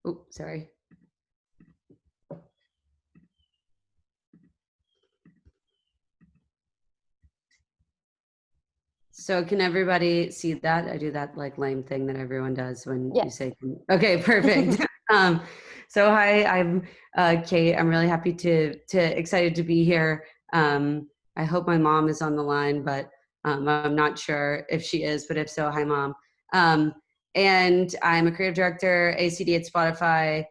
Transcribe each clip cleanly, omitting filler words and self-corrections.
Oh, sorry. So can everybody see that? I do that like lame thing that everyone does when you say, okay, perfect. So hi, I'm Kate. I'm really happy to excited to be here. I hope my mom is on the line, but I'm not sure if she is, but if so, hi mom. And I'm a creative director, ACD at Spotify.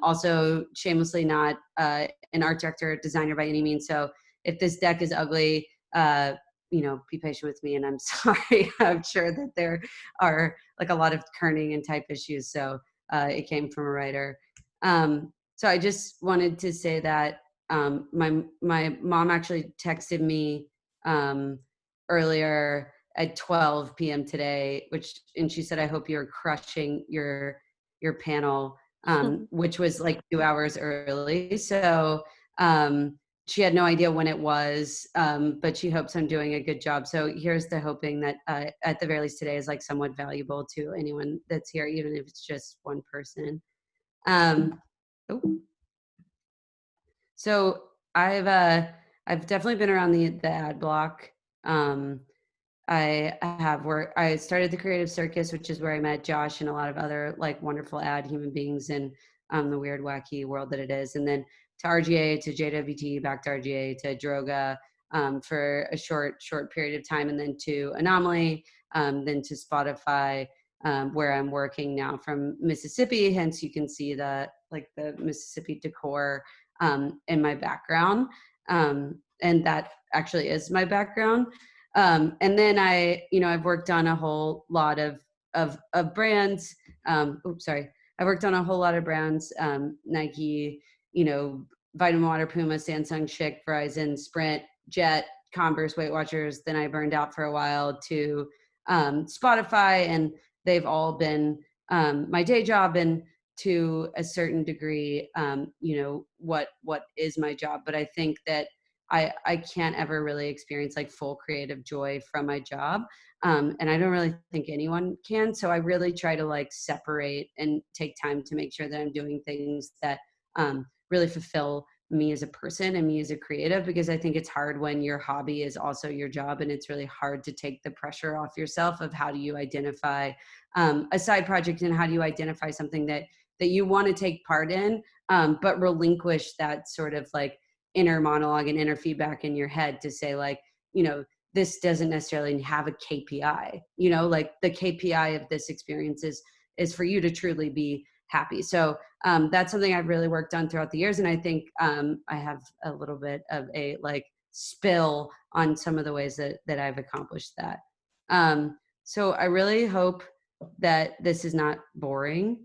Also shamelessly not an art director, designer by any means. So if this deck is ugly, be patient with me, and I'm sorry. I'm sure that there are like a lot of kerning and type issues. So it came from a writer. So I just wanted to say that my mom actually texted me earlier at 12 p.m. today, and she said, "I hope you're crushing your panel," which was like 2 hours early. So she had no idea when it was, but she hopes I'm doing a good job. So here's the hoping that at the very least today is like somewhat valuable to anyone that's here, even if it's just one person. So I've definitely been around the ad block. I started the Creative Circus, which is where I met Josh and a lot of other like wonderful ad human beings in the weird, wacky world that it is. And then to RGA, to JWT, back to RGA, to Droga for a short period of time, and then to Anomaly, then to Spotify, where I'm working now from Mississippi. Hence, you can see the Mississippi decor in my background, and that actually is my background. And then I've worked on a whole lot of brands. I worked on a whole lot of brands, Nike, Vitamin Water, Puma, Samsung, Schick, Verizon, Sprint, Jet, Converse, Weight Watchers. Then I burned out for a while to Spotify, and they've all been my day job, and to a certain degree, what is my job. But I think that I can't ever really experience like full creative joy from my job. And I don't really think anyone can. So I really try to like separate and take time to make sure that I'm doing things that really fulfill me as a person and me as a creative, because I think it's hard when your hobby is also your job, and it's really hard to take the pressure off yourself of how do you identify a side project, and how do you identify something that you want to take part in, but relinquish that sort of like inner monologue and inner feedback in your head to say like, this doesn't necessarily have a KPI, like the KPI of this experience is for you to truly be happy. So that's something I've really worked on throughout the years. And I think I have a little bit of a like spill on some of the ways that I've accomplished that. So I really hope that this is not boring.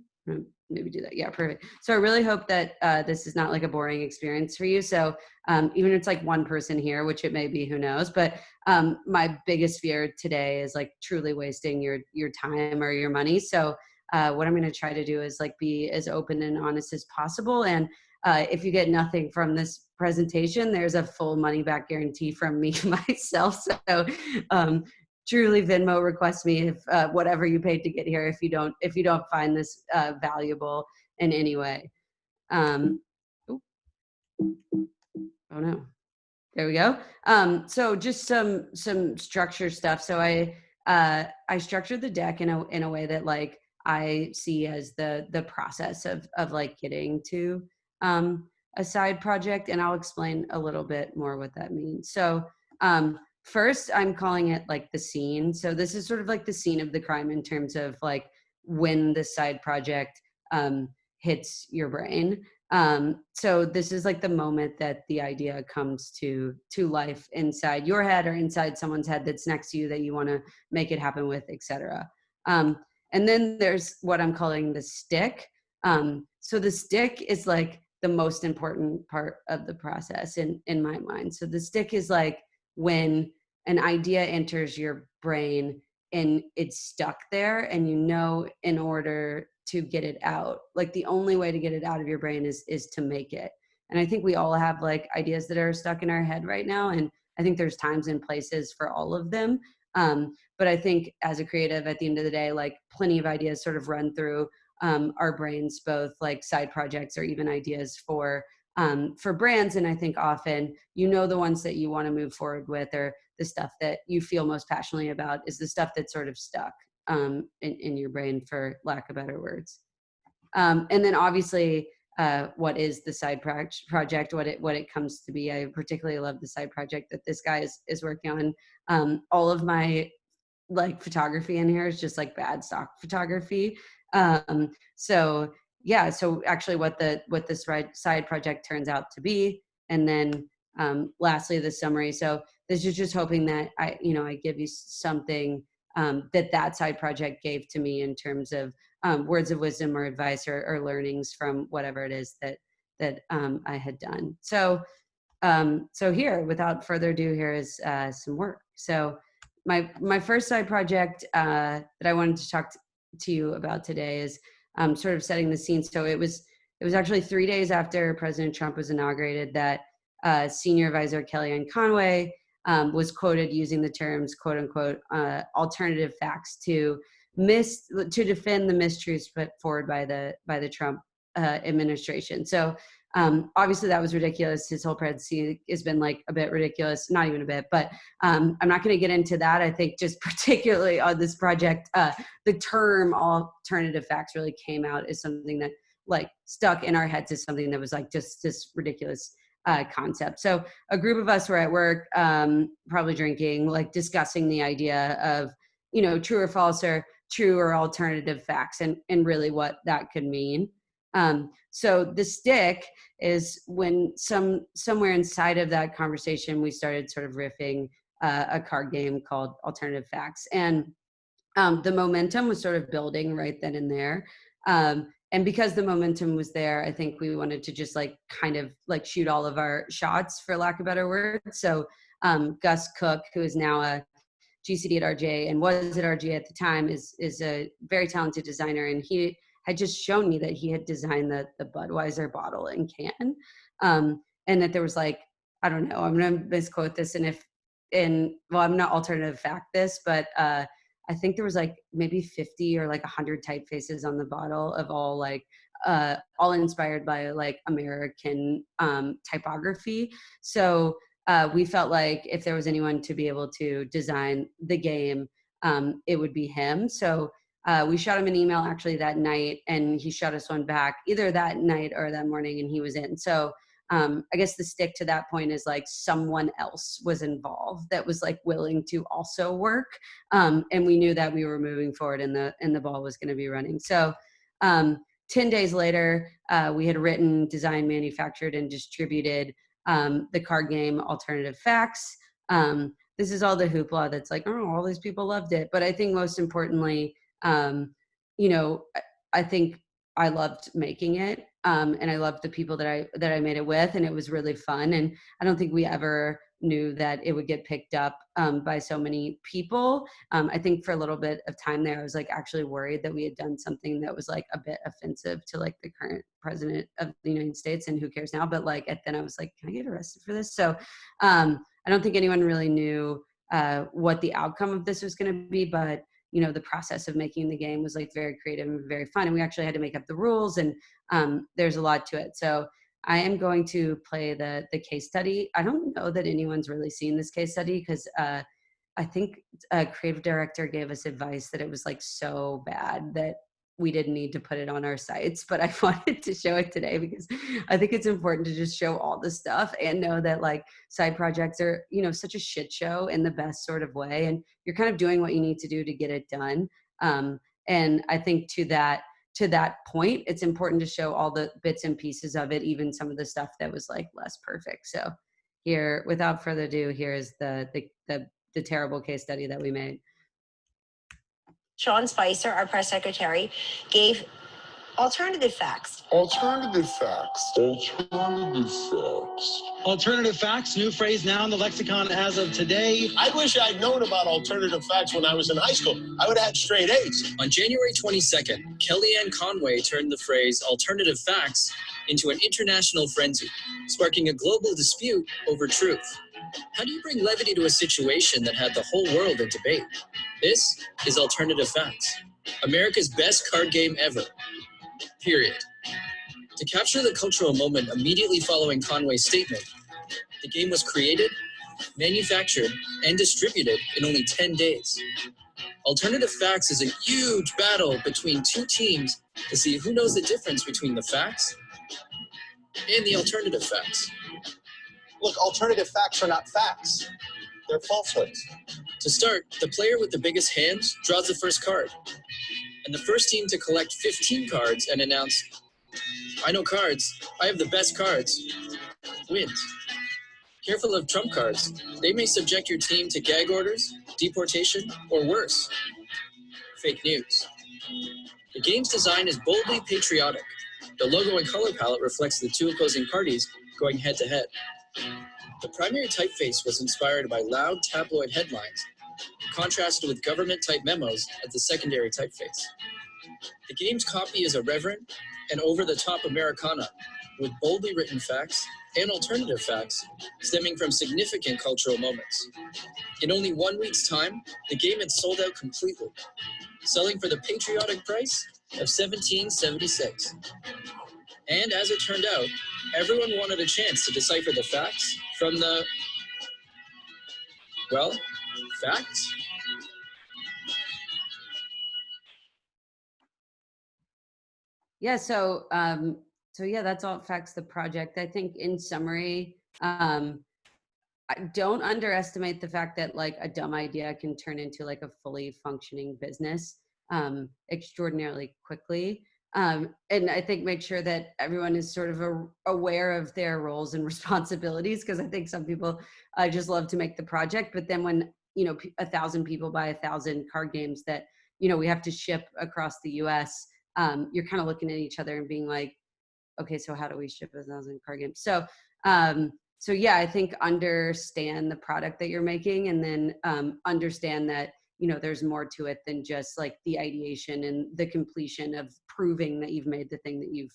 Maybe do that. Yeah, perfect. So I really hope that this is not like a boring experience for you. So even if it's like one person here, which it may be, who knows, but my biggest fear today is like truly wasting your time or your money. So what I'm going to try to do is like be as open and honest as possible. And if you get nothing from this presentation, there's a full money back guarantee from me myself. So truly Venmo request me if whatever you paid to get here, if you don't find this valuable in any way. Oh no, there we go. So just some structure stuff. So I structured the deck in a way that like I see as the process of like getting to a side project, and I'll explain a little bit more what that means. So first, I'm calling it like the scene. So this is sort of like the scene of the crime in terms of like when the side project hits your brain. So this is like the moment that the idea comes to life inside your head or inside someone's head that's next to you that you want to make it happen with, etc. And then there's what I'm calling the stick. So the stick is like the most important part of the process in my mind. So the stick is like when an idea enters your brain and it's stuck there, and in order to get it out, like the only way to get it out of your brain is to make it. And I think we all have like ideas that are stuck in our head right now, and I think there's times and places for all of them. But I think as a creative, at the end of the day, like plenty of ideas sort of run through our brains, both like side projects or even ideas for brands. And I think often, the ones that you want to move forward with, or the stuff that you feel most passionately about, is the stuff that's sort of stuck in your brain, for lack of better words. And then obviously, what is the side project, what it comes to be. I particularly love the side project that this guy is working on. All of my like photography in here is just like bad stock photography. So yeah, so actually what this side project turns out to be. And then lastly, the summary. So this is just hoping that I give you something that side project gave to me in terms of words of wisdom or advice or learnings from whatever it is that I had done. So here, without further ado, here is some work. So my first side project that I wanted to talk to you about today is sort of setting the scene. So it was actually 3 days after President Trump was inaugurated that senior advisor Kellyanne Conway was quoted using the terms "quote unquote" alternative facts to defend the mistruths put forward by the Trump administration. So obviously that was ridiculous. His whole presidency has been like a bit ridiculous, not even a bit, but I'm not going to get into that. I think just particularly on this project, the term alternative facts really came out as something that like stuck in our heads as something that was like just this ridiculous concept. So a group of us were at work, probably drinking, like discussing the idea of, true or false, or true or alternative facts, and really what that could mean. So the stick is when somewhere inside of that conversation, we started sort of riffing a card game called Alternative Facts. And the momentum was sort of building right then and there. And because the momentum was there, I think we wanted to just like kind of like shoot all of our shots, for lack of a better word. So Gus Cook, who is now a GCD at RGA and was at RGA at the time, is a very talented designer, and he had just shown me that he had designed the Budweiser bottle and can, and that there was like, I don't know, I'm going to misquote this, well, I'm not alternative fact this, but I think there was like maybe 50 or like 100 typefaces on the bottle of all like all inspired by like American typography. So we felt like if there was anyone to be able to design the game, it would be him. So we shot him an email actually that night, and he shot us one back either that night or that morning, and he was in. So I guess the stick to that point is like someone else was involved that was like willing to also work. And we knew that we were moving forward and the ball was going to be running. So 10 days later, we had written, designed, manufactured, and distributed the card game Alternative Facts. This is all the hoopla that's like, oh, all these people loved it. But I think most importantly, I think I loved making it. And I loved the people that I made it with, and it was really fun. And I don't think we ever knew that it would get picked up by so many people. I think for a little bit of time there, I was like actually worried that we had done something that was like a bit offensive to like the current president of the United States, and who cares now? But like then I was like, can I get arrested for this? So I don't think anyone really knew what the outcome of this was going to be, but the process of making the game was like very creative and very fun. And we actually had to make up the rules, and there's a lot to it. So I am going to play the case study. I don't know that anyone's really seen this case study because I think a creative director gave us advice that it was like so bad that we didn't need to put it on our sites, but I wanted to show it today because I think it's important to just show all the stuff and know that like side projects are, such a shit show in the best sort of way. And you're kind of doing what you need to do to get it done. And I think to that point, it's important to show all the bits and pieces of it, even some of the stuff that was like less perfect. So here, without further ado, here is the terrible case study that we made. Sean Spicer, our press secretary, gave alternative facts. Alternative facts. Alternative facts. Alternative facts, new phrase now in the lexicon as of today. I wish I'd known about alternative facts when I was in high school. I would have had straight A's. On January 22nd, Kellyanne Conway turned the phrase alternative facts into an international frenzy, sparking a global dispute over truth. How do you bring levity to a situation that had the whole world in debate? This is Alternative Facts, America's best card game ever. period. To capture the cultural moment immediately following Conway's statement, the game was created, manufactured, and distributed in only 10 days. Alternative facts is a huge battle between two teams to see who knows the difference between the facts and the alternative facts. Look, alternative facts are not facts. They're falsehoods. To start, the player with the biggest hands draws the first card. And the first team to collect 15 cards and announce, "I know cards, I have the best cards," wins. Careful of trump cards. They may subject your team to gag orders, deportation, or worse. Fake news. The game's design is boldly patriotic. The logo and color palette reflects the two opposing parties going head to head. The primary typeface was inspired by loud tabloid headlines, contrasted with government-type memos as the secondary typeface. The game's copy is irreverent and over-the-top Americana, with boldly written facts and alternative facts stemming from significant cultural moments. In only 1 week's time, the game had sold out completely, selling for the patriotic price of $17.76. And as it turned out, everyone wanted a chance to decipher the facts from the, well, facts. Yeah, so yeah, that's all affects the project. I think in summary, don't underestimate the fact that like a dumb idea can turn into like a fully functioning business extraordinarily quickly. And I think make sure that everyone is sort of aware of their roles and responsibilities, because I think some people just love to make the project, but then when 1,000 people buy 1,000 card games that we have to ship across the U.S., you're kind of looking at each other and being like, okay, so how do we ship 1,000 card games? So yeah, I think understand the product that you're making, and then understand that there's more to it than just like the ideation and the completion of proving that you've made the thing that you've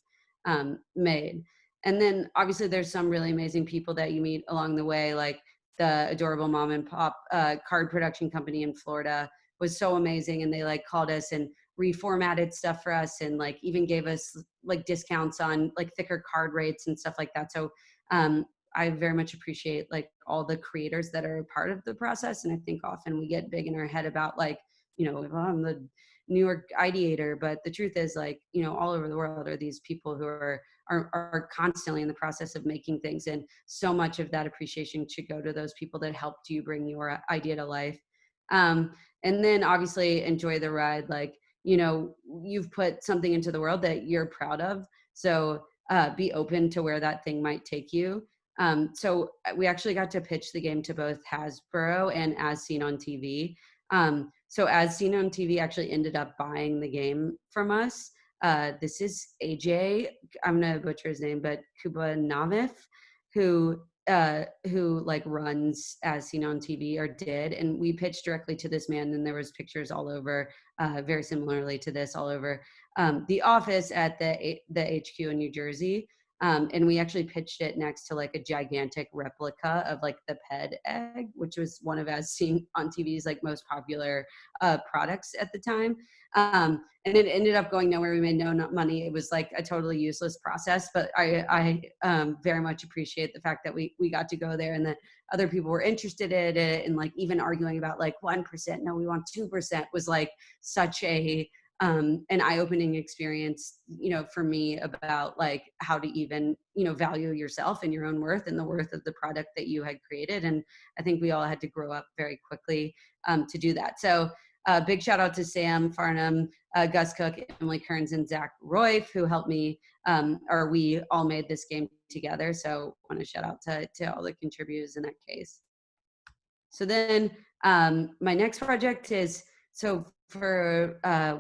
made. And then obviously there's some really amazing people that you meet along the way, like the adorable mom and pop card production company in Florida was so amazing, and they like called us and reformatted stuff for us, and like even gave us like discounts on like thicker card rates and stuff like that. So I very much appreciate like all the creators that are a part of the process. And I think often we get big in our head about like, well, I'm the New York ideator, but the truth is like, all over the world are these people who are constantly in the process of making things. And so much of that appreciation should go to those people that helped you bring your idea to life. And then obviously enjoy the ride. Like, you've put something into the world that you're proud of. So be open to where that thing might take you. So we actually got to pitch the game to both Hasbro and As Seen on TV. So As Seen on TV actually ended up buying the game from us. This is AJ, I'm gonna butcher his name, but Kubanavif, who like runs As Seen on TV, or did, and we pitched directly to this man, and there was pictures all over, very similarly to this, all over the office at the HQ in New Jersey. And we actually pitched it next to like a gigantic replica of like the PED egg, which was one of As Seen on TV's like most popular products at the time. And it ended up going nowhere. We made no money. It was like a totally useless process, but I very much appreciate the fact that we got to go there, and that other people were interested in it, and like even arguing about like 1%, no, we want 2%, was like such an eye-opening experience, for me, about like how to even, value yourself and your own worth and the worth of the product that you had created. And I think we all had to grow up very quickly to do that. So big shout out to Sam Farnham, Gus Cook, Emily Kearns, and Zach Roy, who helped me, or we all made this game together. So I want to shout out to all the contributors in that case. So then my next project is, we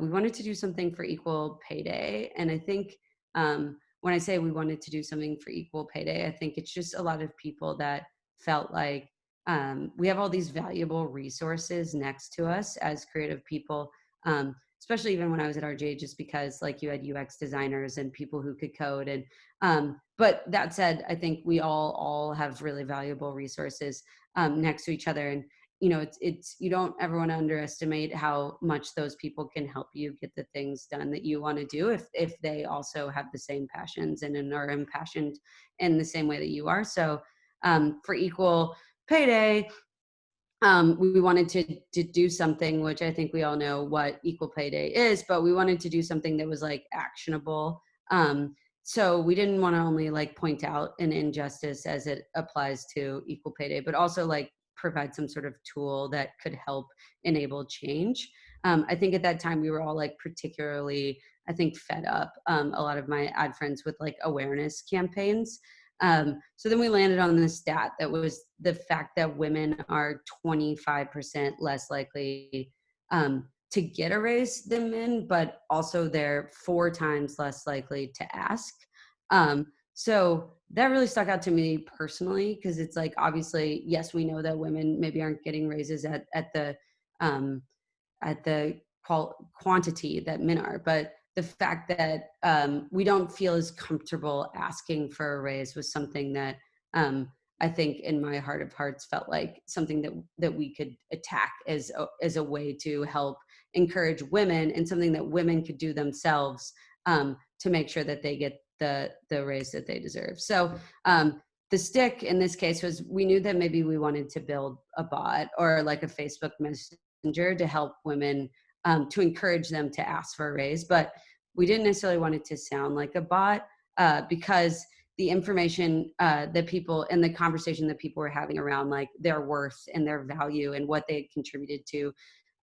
wanted to do something for Equal Pay Day. And I think when I say we wanted to do something for Equal Pay Day, I think it's just a lot of people that felt like we have all these valuable resources next to us as creative people, especially even when I was at RJ, just because like you had UX designers and people who could code. And but that said, I think we all have really valuable resources next to each other. And it's you don't ever want to underestimate how much those people can help you get the things done that you want to do if they also have the same passions and are impassioned in the same way that you are. So for equal payday, we wanted to do something, which I think we all know what equal pay day is, but we wanted to do something that was like actionable. So we didn't want to only like point out an injustice as it applies to equal pay day, but also like provide some sort of tool that could help enable change. I think at that time we were all like particularly, I think, fed up, a lot of my ad friends, with like awareness campaigns. So then we landed on this stat that was the fact that women are 25% less likely to get a raise than men, but also they're 4 times less likely to ask. So that really stuck out to me personally, because it's like, obviously, yes, we know that women maybe aren't getting raises at the um, quantity that men are, but the fact that we don't feel as comfortable asking for a raise was something that I think in my heart of hearts felt like something that we could attack as a way to help encourage women, and something that women could do themselves to make sure that they get the raise that they deserve. So the stick in this case was, we knew that maybe we wanted to build a bot or like a Facebook Messenger to help women, to encourage them to ask for a raise, but we didn't necessarily want it to sound like a bot, because the information that people, and the conversation that people were having around like their worth and their value and what they contributed to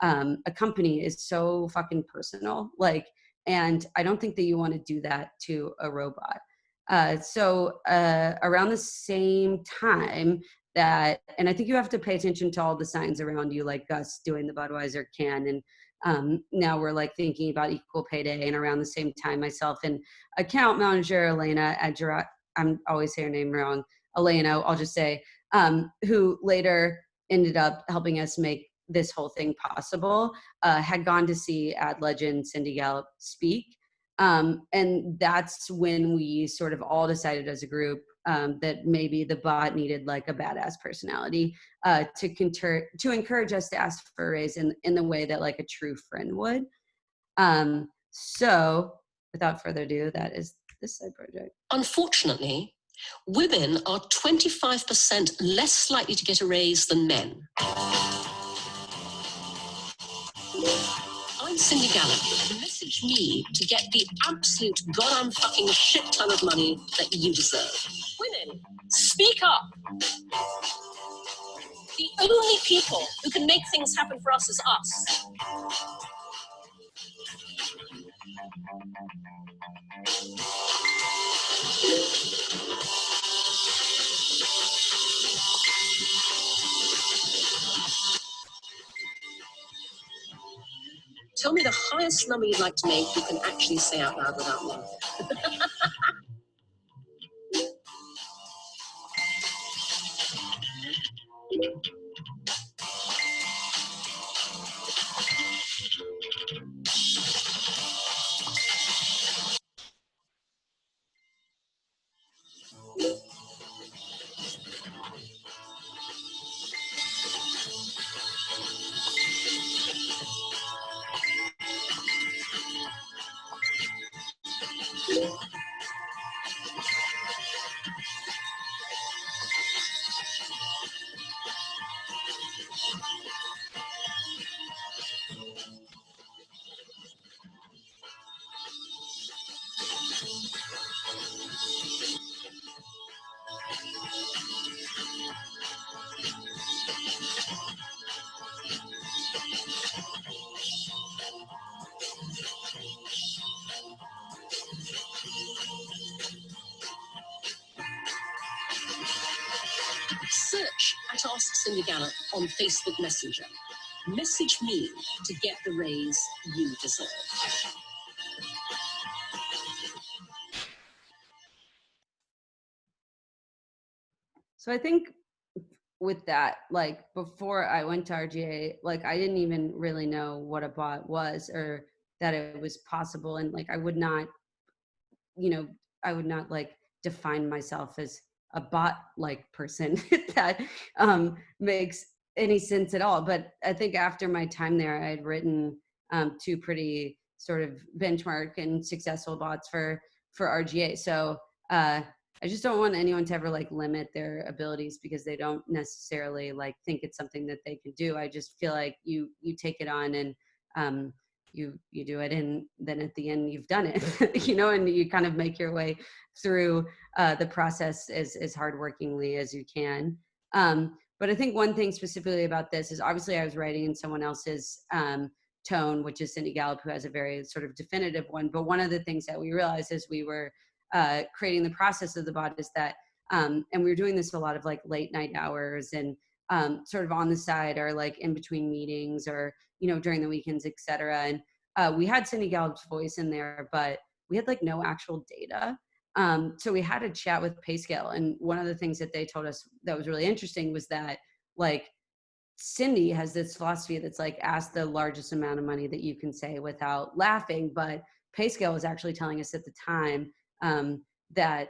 a company is so fucking personal. Like, and I don't think that you want to do that to a robot. So around the same time that, and I think you have to pay attention to all the signs around you, like Gus doing the Budweiser can, and now we're like thinking about equal pay day. And around the same time, myself and account manager Elena I'm always saying her name wrong, Elena, I'll just say, who later ended up helping us make this whole thing possible, had gone to see ad legend Cindy Gallup speak. And that's when we sort of all decided as a group that maybe the bot needed like a badass personality to encourage us to ask for a raise in the way that like a true friend would. So without further ado, that is this side project. Unfortunately, women are 25% less likely to get a raise than men. I'm Cindy Gallup. Message me to get the absolute goddamn fucking shit ton of money that you deserve. Women, speak up. The only people who can make things happen for us is us. Tell me the highest number you'd like to make you can actually say out loud without laughing. Search at Ask Cindy Gallup on Facebook Messenger. Message me to get the raise you deserve. So I think with that, like before I went to RGA, like I didn't even really know what a bot was or that it was possible. And like I would not like define myself as a bot like person that makes any sense at all. But I think after my time there, I had written 2 pretty sort of benchmark and successful bots for RGA. So I just don't want anyone to ever like limit their abilities because they don't necessarily like think it's something that they can do. I just feel like you take it on and you do it, and then at the end you've done it, you know, and you kind of make your way through the process as hardworkingly as you can. But I think one thing specifically about this is obviously I was writing in someone else's tone, which is Cindy Gallup, who has a very sort of definitive one. But one of the things that we realized as we were creating the process of the bot is that, and we were doing this a lot of like late night hours and sort of on the side or like in between meetings or, you know, during the weekends, et cetera. And we had Cindy Gallup's voice in there, but we had like no actual data. So we had a chat with PayScale. And one of the things that they told us that was really interesting was that like Cindy has this philosophy that's like, ask the largest amount of money that you can say without laughing. But PayScale was actually telling us at the time that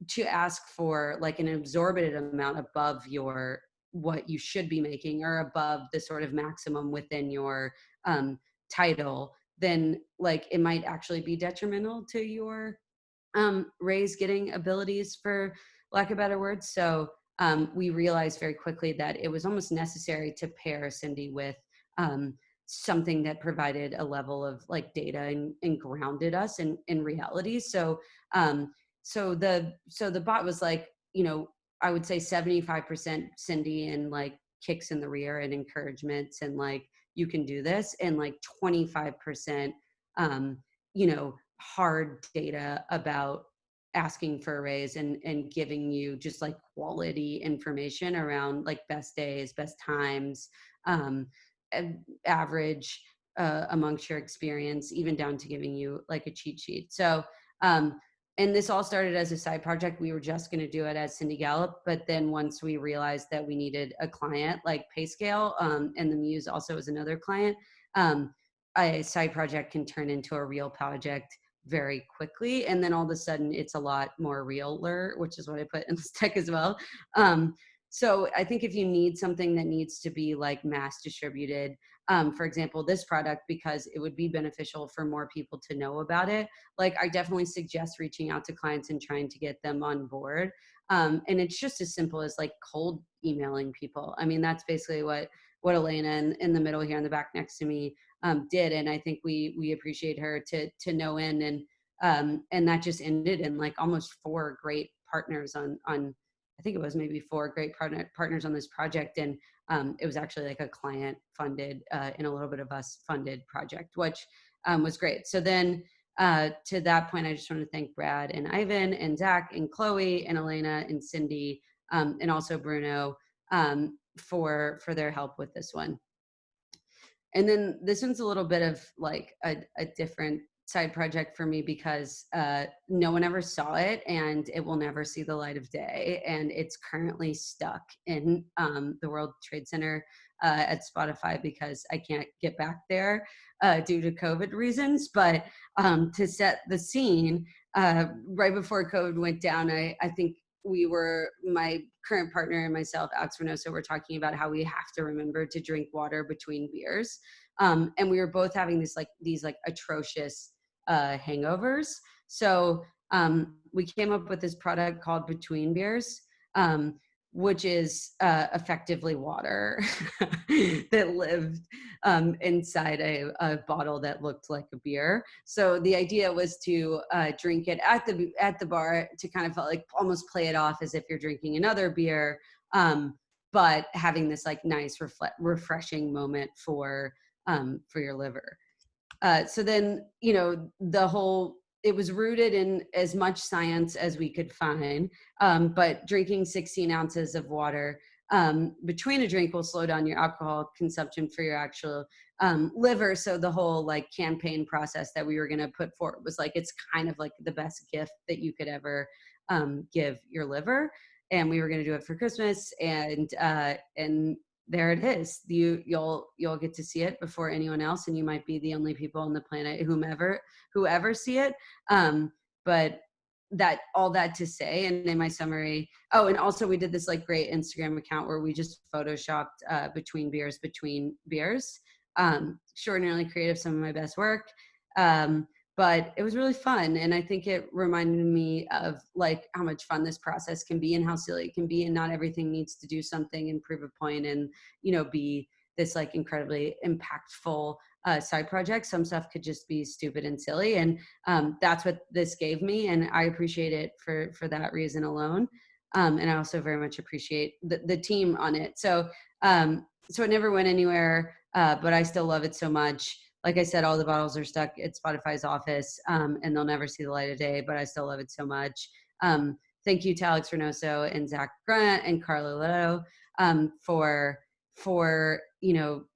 to ask for like an exorbitant amount above your what you should be making or above the sort of maximum within your title, then like it might actually be detrimental to your raise getting abilities, for lack of better words. So we realized very quickly that it was almost necessary to pair Cindy with something that provided a level of like data and grounded us in reality. So so the bot was like, you know, I would say 75% Cindy and like kicks in the rear and encouragements and like you can do this, and like 25% you know, hard data about asking for a raise and giving you just like quality information around like best days, best times, average amongst your experience, even down to giving you like a cheat sheet. So and this all started as a side project. We were just going to do it as Cindy Gallup, but then once we realized that we needed a client like PayScale, and the Muse also was another client, a side project can turn into a real project very quickly. And then all of a sudden it's a lot more realer, which is what I put in this tech as well. So I think if you need something that needs to be like mass distributed, for example, this product, because it would be beneficial for more people to know about it, like I definitely suggest reaching out to clients and trying to get them on board. And it's just as simple as like cold emailing people. I mean, that's basically what Elena in the middle here in the back next to me did. And I think we appreciate her to no end. And that just ended in like almost 4 great partners on I think it was maybe 4 great partners on this project. And it was actually like a client funded and a little bit of us funded project, which was great. So then to that point, I just want to thank Brad and Ivan and Zach and Chloe and Elena and Cindy and also Bruno for their help with this one. And then this one's a little bit of like a different side project for me because no one ever saw it and it will never see the light of day. And it's currently stuck in the World Trade Center at Spotify because I can't get back there due to COVID reasons. But to set the scene, right before COVID went down, I think my current partner and myself, Alex Reynoso, were talking about how we have to remember to drink water between beers. And we were both having these atrocious hangovers. So we came up with this product called Between Beers, which is effectively water that lived inside a bottle that looked like a beer. So the idea was to drink it at the bar to kind of like almost play it off as if you're drinking another beer, but having this like nice refreshing moment for your liver. So then, you know, it was rooted in as much science as we could find, but drinking 16 ounces of water between a drink will slow down your alcohol consumption for your actual liver. So the whole like campaign process that we were going to put forward was like, it's kind of like the best gift that you could ever give your liver. And we were going to do it for Christmas, and there it is. You'll get to see it before anyone else, and you might be the only people on the planet whoever see it. But that all that to say, and in my summary, and also we did this like great Instagram account where we just photoshopped between beers. Extraordinarily creative, some of my best work. But it was really fun. And I think it reminded me of like how much fun this process can be and how silly it can be. And not everything needs to do something and prove a point and, be this like incredibly impactful side project. Some stuff could just be stupid and silly. And that's what this gave me. And I appreciate it for that reason alone. And I also very much appreciate the team on it. So it never went anywhere, but I still love it so much. Like I said, all the bottles are stuck at Spotify's office, and they'll never see the light of day, but I still love it so much. Thank you to Alex Reynoso and Zach Grant and Carla Leto for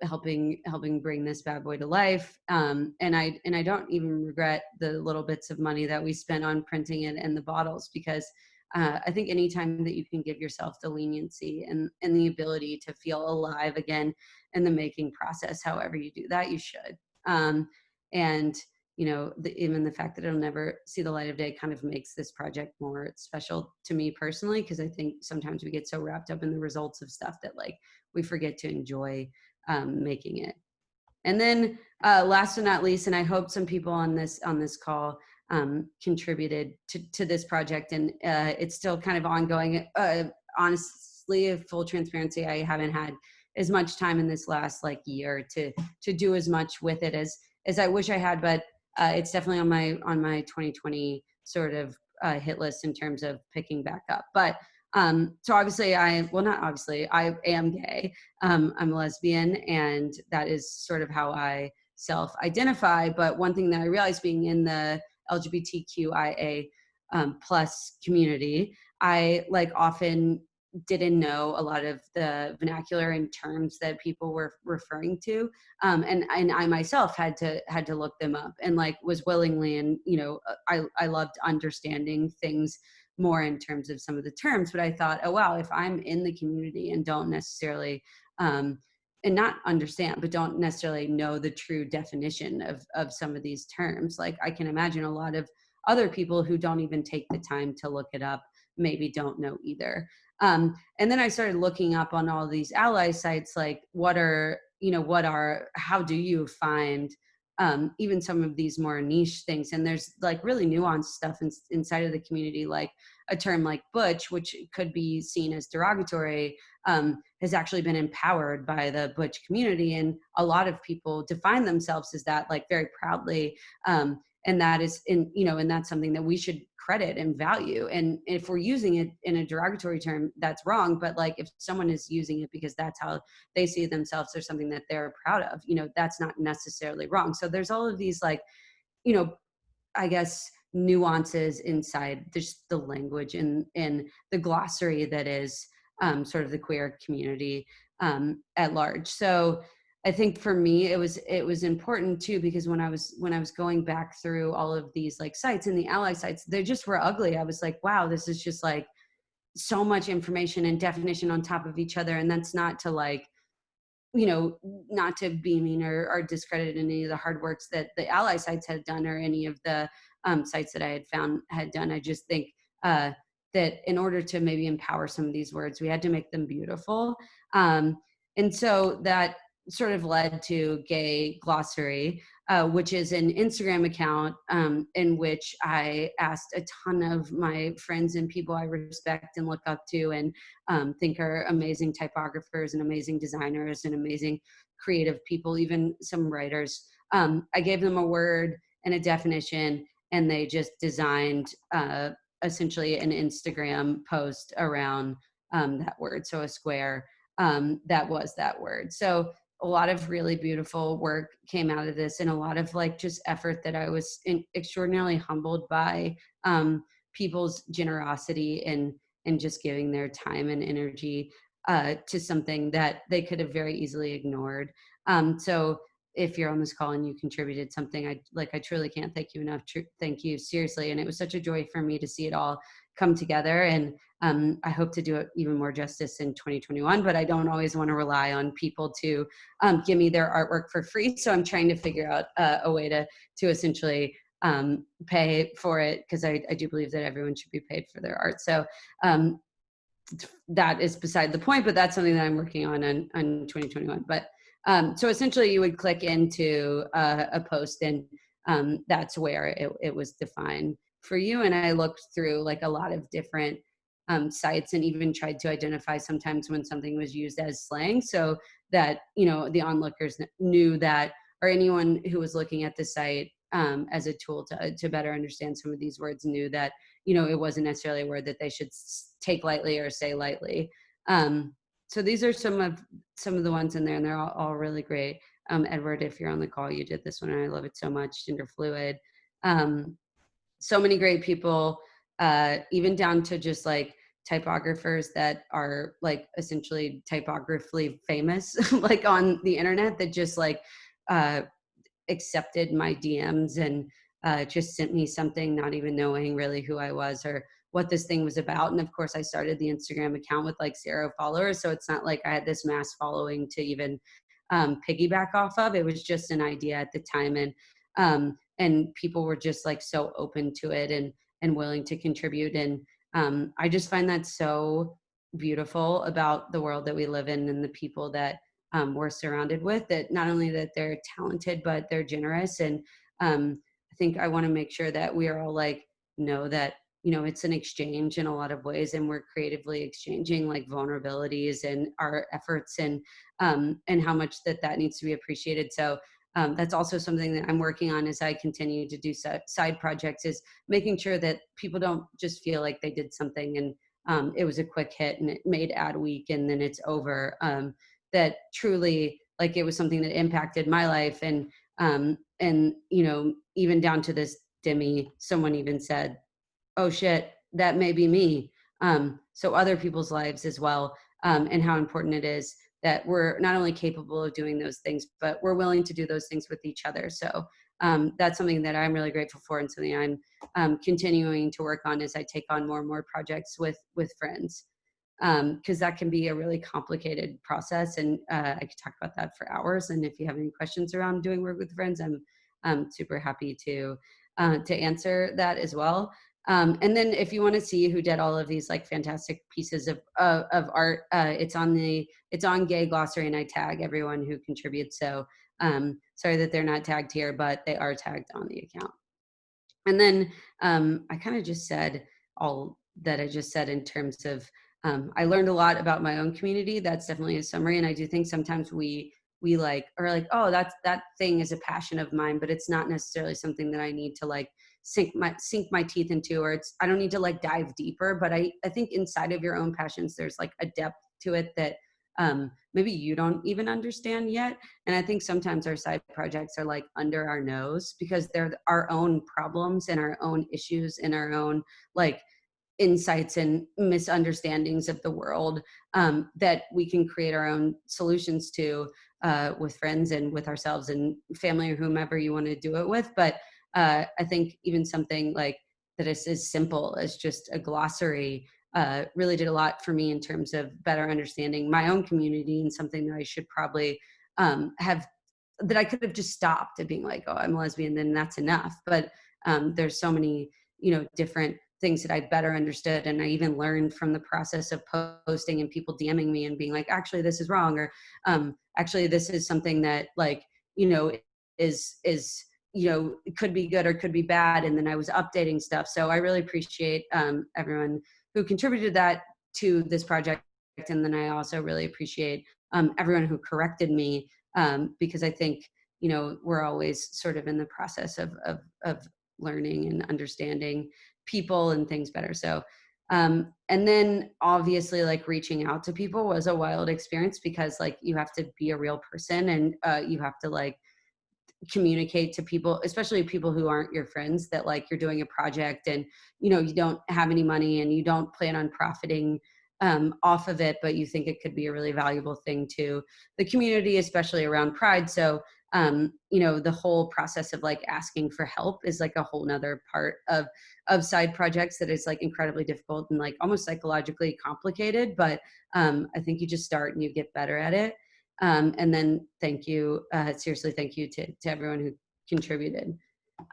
helping bring this bad boy to life. And I don't even regret the little bits of money that we spent on printing it and the bottles, because I think anytime that you can give yourself the leniency and the ability to feel alive again in the making process, however you do that, you should. And even the fact that it'll never see the light of day kind of makes this project more special to me personally, because I think sometimes we get so wrapped up in the results of stuff that like we forget to enjoy making it. And then last but not least, and I hope some people on this call contributed to this project, and it's still kind of ongoing. Honestly, full transparency, I haven't had as much time in this last like year to do as much with it as I wish I had, but it's definitely on my 2020 sort of hit list in terms of picking back up. But so obviously I am gay. I'm a lesbian, and that is sort of how I self-identify. But one thing that I realized being in the LGBTQIA plus community, I like often didn't know a lot of the vernacular and terms that people were referring to, and I myself had to look them up, and like was willingly, and I loved understanding things more in terms of some of the terms. But I thought, oh wow, if I'm in the community and don't necessarily and not understand, but don't necessarily know the true definition of some of these terms, like I can imagine a lot of other people who don't even take the time to look it up maybe don't know either. And then I started looking up on all these ally sites, like how do you find even some of these more niche things? And there's like really nuanced stuff inside of the community, like a term like butch, which could be seen as derogatory, has actually been empowered by the butch community. And a lot of people define themselves as that, like very proudly. And that is and that's something that we should credit and value. And if we're using it in a derogatory term, that's wrong. But like if someone is using it because that's how they see themselves or something that they're proud of, that's not necessarily wrong. So there's all of these like, I guess nuances inside just the language and the glossary that is sort of the queer community at large. So I think for me, it was important too, because when I was going back through all of these like sites and the ally sites, they just were ugly. I was like, wow, this is just like so much information and definition on top of each other. And that's not to like, not to be mean or discredit any of the hard works that the ally sites had done or any of the sites that I had found had done. I just think that in order to maybe empower some of these words, we had to make them beautiful. And so that sort of led to Gay Glossary, which is an Instagram account in which I asked a ton of my friends and people I respect and look up to and think are amazing typographers and amazing designers and amazing creative people, even some writers. I gave them a word and a definition, and they just designed essentially an Instagram post around that word. So a square that was that word. So a lot of really beautiful work came out of this, and a lot of like just effort that I was extraordinarily humbled by people's generosity and just giving their time and energy to something that they could have very easily ignored. So if you're on this call and you contributed something, I truly can't thank you enough. Thank you, seriously. And it was such a joy for me to see it all come together. And I hope to do it even more justice in 2021, but I don't always want to rely on people to give me their artwork for free. So I'm trying to figure out a way to essentially pay for it, because I do believe that everyone should be paid for their art. So that is beside the point, but that's something that I'm working on 2021. But so essentially you would click into a post, and that's where it was defined for you. And I looked through like a lot of different sites, and even tried to identify sometimes when something was used as slang, so that, you know, the onlookers knew that, or anyone who was looking at the site as a tool to better understand some of these words, knew that, you know, it wasn't necessarily a word that they should take lightly or say lightly. So these are some of the ones in there, and they're all really great. Edward, if you're on the call, you did this one, and I love it so much. Gender fluid. So many great people, even down to just like typographers that are like essentially typographically famous, like on the internet, that just like accepted my DMs and just sent me something, not even knowing really who I was or what this thing was about. And of course, I started the Instagram account with like 0 followers, so it's not like I had this mass following to even piggyback off of. It was just an idea at the time, and people were just like so open to it and willing to contribute. And I just find that so beautiful about the world that we live in, and the people that we're surrounded with, that not only that they're talented, but they're generous. And I think I want to make sure that we are all like, know that, you know, it's an exchange in a lot of ways, and we're creatively exchanging like vulnerabilities and our efforts, and how much that needs to be appreciated. So that's also something that I'm working on as I continue to do side projects, is making sure that people don't just feel like they did something and it was a quick hit and it made Adweek and then it's over. That truly, like, it was something that impacted my life. And you know, even down to this Demi, someone even said, oh shit, that may be me. So other people's lives as well, and how important it is that we're not only capable of doing those things, but we're willing to do those things with each other. So that's something that I'm really grateful for, and something I'm continuing to work on as I take on more and more projects with friends, because that can be a really complicated process. And I could talk about that for hours. And if you have any questions around doing work with friends, I'm super happy to answer that as well. And then if you want to see who did all of these like fantastic pieces of art, it's on Gay Glossary, and I tag everyone who contributes. So sorry that they're not tagged here, but they are tagged on the account. And then I kind of just said all that I just said in terms of I learned a lot about my own community. That's definitely a summary. And I do think sometimes we like are like, oh, that thing is a passion of mine, but it's not necessarily something that I need to like sink my teeth into, or I don't need to like dive deeper. But I think inside of your own passions, there's like a depth to it that maybe you don't even understand yet. And I think sometimes our side projects are like under our nose because they're our own problems and our own issues and our own like insights and misunderstandings of the world, that we can create our own solutions to with friends and with ourselves and family, or whomever you want to do it with. But I think even something like that is as simple as just a glossary really did a lot for me in terms of better understanding my own community, and something that I should probably have, that I could have just stopped at being like, oh, I'm a lesbian, then that's enough. But there's so many, you know, different things that I better understood. And I even learned from the process of posting and people DMing me and being like, actually, this is wrong. Or actually, this is something that like, you know, is, you know, it could be good or could be bad. And then I was updating stuff. So I really appreciate everyone who contributed that to this project. And then I also really appreciate everyone who corrected me, because I think, you know, we're always sort of in the process of learning and understanding people and things better. So and then obviously like reaching out to people was a wild experience, because like you have to be a real person, and you have to like communicate to people, especially people who aren't your friends, that like you're doing a project and, you know, you don't have any money and you don't plan on profiting off of it, but you think it could be a really valuable thing to the community, especially around Pride. So you know, the whole process of like asking for help is like a whole nother part of side projects that is like incredibly difficult and like almost psychologically complicated. But I think you just start and you get better at it. And then thank you, seriously, thank you to everyone who contributed.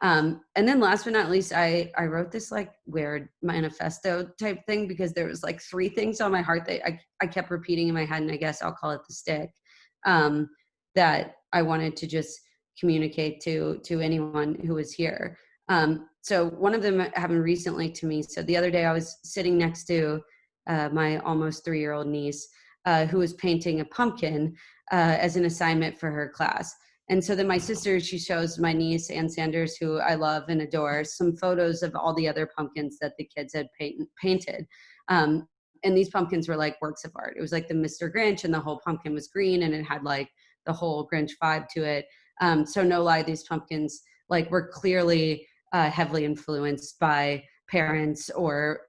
And then last but not least, I wrote this like weird manifesto type thing because there was like 3 things on my heart that I kept repeating in my head, and I guess I'll call it the stick, that I wanted to just communicate to anyone who was here. So one of them happened recently to me. So the other day I was sitting next to my almost 3-year-old niece, who was painting a pumpkin as an assignment for her class. And so then my sister, she shows my niece, Ann Sanders, who I love and adore, some photos of all the other pumpkins that the kids had painted. And these pumpkins were like works of art. It was like the Mr. Grinch, and the whole pumpkin was green, and it had like the whole Grinch vibe to it. So no lie, these pumpkins like were clearly heavily influenced by parents, or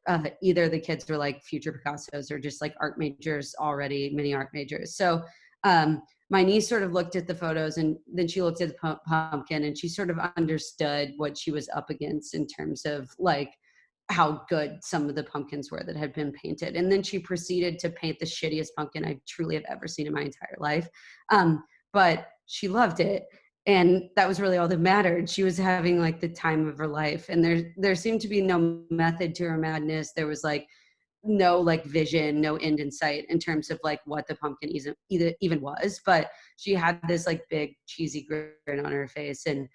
either the kids were like future Picassos or just like art majors already, mini art majors. So my niece sort of looked at the photos, and then she looked at the pumpkin, and she sort of understood what she was up against in terms of like how good some of the pumpkins were that had been painted. And then she proceeded to paint the shittiest pumpkin I truly have ever seen in my entire life. But she loved it. And that was really all that mattered. She was having like the time of her life. And there seemed to be no method to her madness. There was like no like vision, no end in sight in terms of like what the pumpkin even was. But she had this like big cheesy grin on her face, and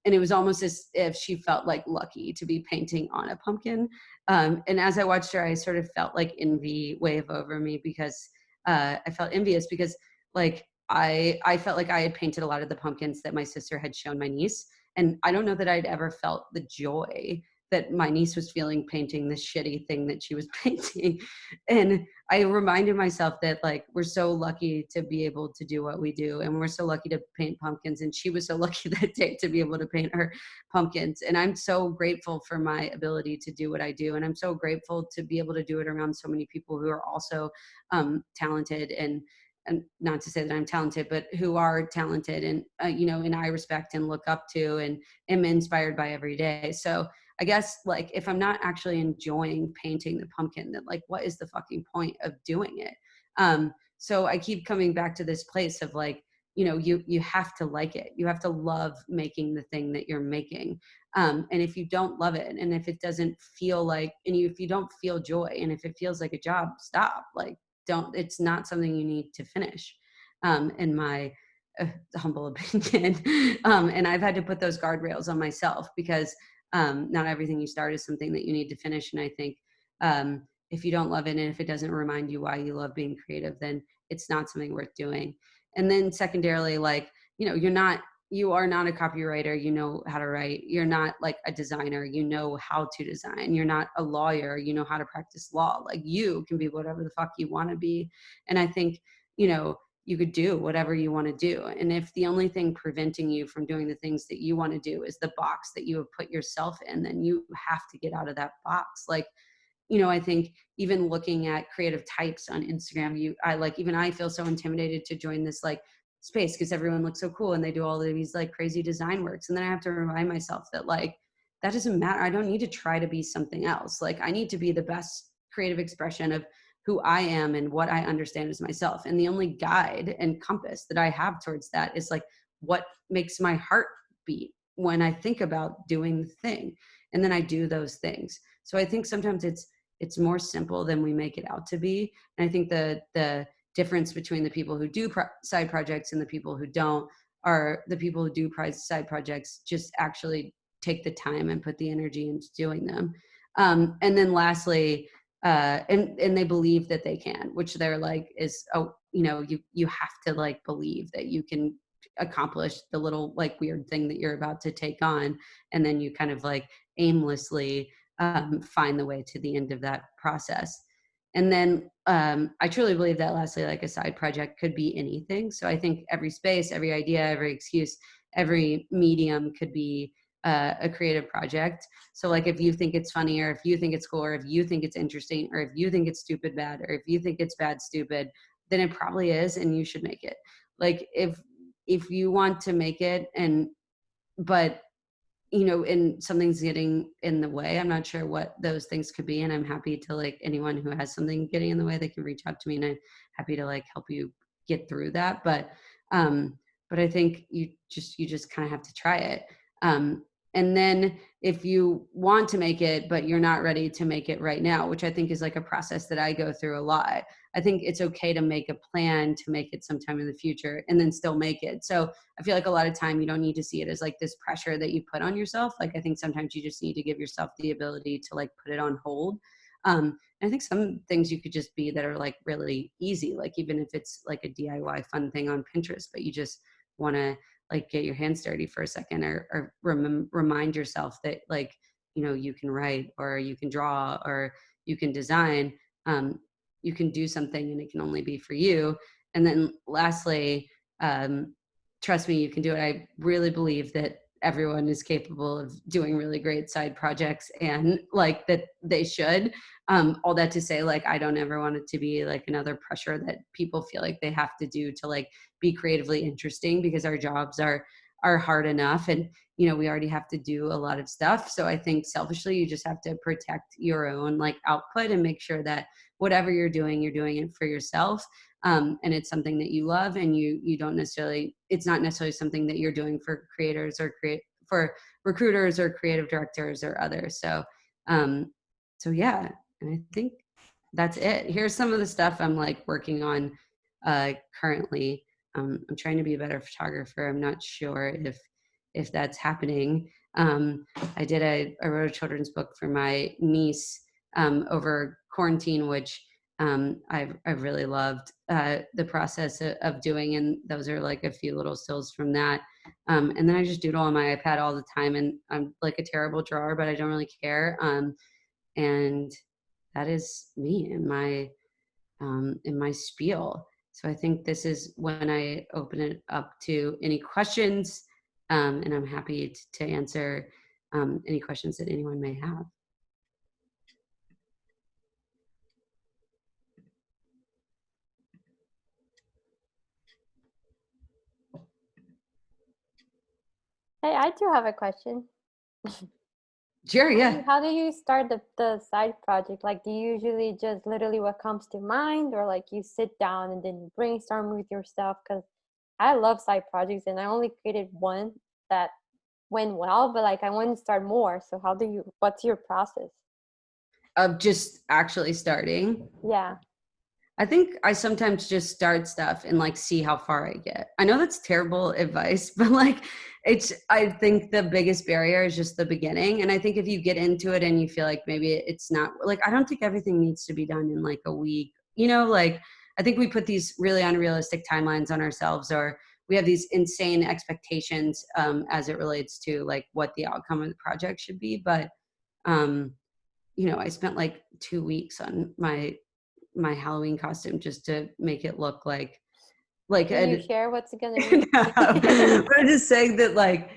it was almost as if she felt like lucky to be painting on a pumpkin. And as I watched her, I sort of felt like envy wave over me, because I felt envious because like I felt like I had painted a lot of the pumpkins that my sister had shown my niece. And I don't know that I'd ever felt the joy that my niece was feeling painting this shitty thing that she was painting. And I reminded myself that like, we're so lucky to be able to do what we do. And we're so lucky to paint pumpkins. And she was so lucky that day to be able to paint her pumpkins. And I'm so grateful for my ability to do what I do. And I'm so grateful to be able to do it around so many people who are also talented, and not to say that I'm talented, but who are talented, and, and I respect and look up to and am inspired by every day. So I guess like if I'm not actually enjoying painting the pumpkin, then like what is the fucking point of doing it? So I keep coming back to this place of like, you have to like it. You have to love making the thing that you're making. And if you don't love it, and if it doesn't feel like, if you don't feel joy, and if it feels like a job, stop. Like, it's not something you need to finish, in my humble opinion. And I've had to put those guardrails on myself, because not everything you start is something that you need to finish. And I think if you don't love it, and if it doesn't remind you why you love being creative, then it's not something worth doing. And then secondarily, like, you are not a copywriter, you know how to write. You're not like a designer, you know how to design. You're not a lawyer, you know how to practice law. Like, you can be whatever the fuck you want to be. And I think, you could do whatever you want to do. And if the only thing preventing you from doing the things that you want to do is the box that you have put yourself in, then you have to get out of that box. Like, I think even looking at creative types on Instagram, even I feel so intimidated to join this like space, because everyone looks so cool and they do all of these like crazy design works. And then I have to remind myself that like, that doesn't matter. I don't need to try to be something else. Like, I need to be the best creative expression of who I am and what I understand as myself. And the only guide and compass that I have towards that is like, what makes my heart beat when I think about doing the thing. And then I do those things. So I think sometimes it's more simple than we make it out to be. And I think the difference between the people who do side projects and the people who don't are the people who do side projects just actually take the time and put the energy into doing them. And then lastly, and they believe that they can, which they're like is, you have to like believe that you can accomplish the little like weird thing that you're about to take on. And then you kind of like aimlessly find the way to the end of that process. And then I truly believe that lastly, like a side project could be anything. So I think every space, every idea, every excuse, every medium could be a creative project. So like if you think it's funny, or if you think it's cool, or if you think it's interesting, or if you think it's stupid bad, or if you think it's bad stupid, then it probably is, and you should make it. Like if you want to make it, but and something's getting in the way, I'm not sure what those things could be. And I'm happy to like anyone who has something getting in the way, they can reach out to me, and I'm happy to like help you get through that. But I think you just kind of have to try it. And then if you want to make it, but you're not ready to make it right now, which I think is like a process that I go through a lot. I think it's okay to make a plan to make it sometime in the future and then still make it. So I feel like a lot of time you don't need to see it as like this pressure that you put on yourself. Like I think sometimes you just need to give yourself the ability to like put it on hold. And I think some things you could just be that are like really easy, like even if it's like a DIY fun thing on Pinterest, but you just want to like get your hands dirty for a second, or remind yourself that like, you know, you can write or you can draw or you can design, you can do something and it can only be for you. And then lastly, trust me, you can do it. I really believe that everyone is capable of doing really great side projects and like that they should. All that to say, like, I don't ever want it to be like another pressure that people feel like they have to do to like be creatively interesting, because our jobs are hard enough, and you know we already have to do a lot of stuff. So I think selfishly you just have to protect your own like output and make sure that whatever you're doing it for yourself, and it's something that you love, and you don't necessarily, it's not necessarily something that you're doing for creators or for recruiters or creative directors or others. So so yeah, and I think that's it. Here's some of the stuff I'm like working on currently. I'm trying to be a better photographer. I'm not sure if that's happening. I wrote a children's book for my niece over quarantine, which I've really loved the process of doing, and those are like a few little stills from that. And then I just doodle on my iPad all the time, and I'm like a terrible drawer, but I don't really care. And that is me in my spiel. So I think this is when I open it up to any questions, and I'm happy to answer any questions that anyone may have. Hey, I do have a question. Sure, yeah. How do you start the side project? Like, do you usually just literally what comes to mind, or like you sit down and then you brainstorm with yourself? Because I love side projects and I only created one that went well, but like I want to start more. So what's your process? Of just actually starting. Yeah. I think I sometimes just start stuff and like see how far I get. I know that's terrible advice, but like I think the biggest barrier is just the beginning. And I think if you get into it and you feel like maybe it's not like, I don't think everything needs to be done in like a week, you know, like I think we put these really unrealistic timelines on ourselves, or we have these insane expectations as it relates to like what the outcome of the project should be. But, you know, I spent like 2 weeks on my Halloween costume just to make it look like Can you share what's it gonna be? no, but I'm just saying that like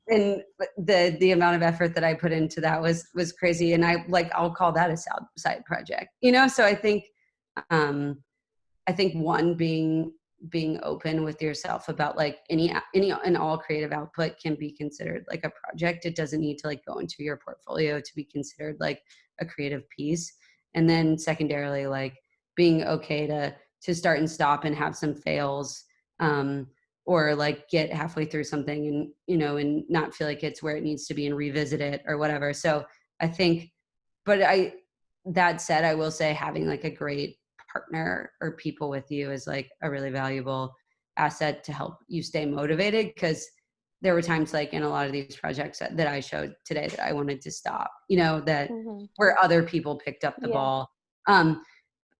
and the amount of effort that I put into that was crazy, and I'll call that a side project, you know. So I think one, being open with yourself about like any and all creative output can be considered like a project. It doesn't need to like go into your portfolio to be considered like a creative piece. And then secondarily, like being okay to start and stop and have some fails, or like get halfway through something and, you know, and not feel like it's where it needs to be and revisit it or whatever. So I think, that said, I will say having like a great partner or people with you is like a really valuable asset to help you stay motivated, because there were times like in a lot of these projects that I showed today that I wanted to stop, you know, that where other people picked up the ball.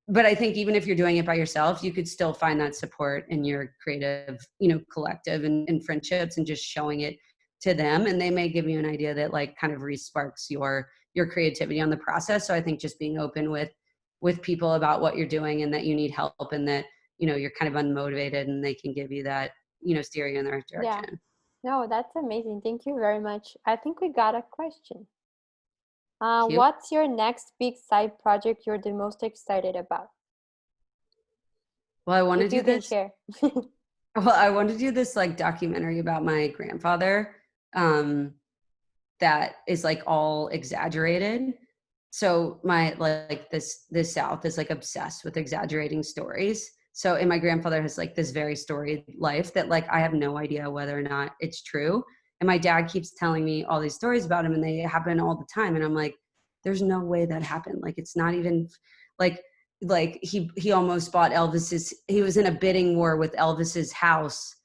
But I think even if you're doing it by yourself, you could still find that support in your creative, you know, collective and friendships, and just showing it to them. And they may give you an idea that like kind of re-sparks your creativity on the process. So I think just being open with people about what you're doing and that you need help, and that, you know, you're kind of unmotivated, and they can give you that, you know, steer you in the right direction. Yeah. No, that's amazing. Thank you very much. I think we got a question. What's your next big side project you're the most excited about? Well, I want to do this. Share. Well, I want to do this like documentary about my grandfather, that is like all exaggerated. So my like this South is like obsessed with exaggerating stories. And my grandfather has like this very storied life that like I have no idea whether or not it's true. And my dad keeps telling me all these stories about him, and they happen all the time. And I'm like, there's no way that happened. Like, it's not even like he almost bought Elvis's, he was in a bidding war with Elvis's house,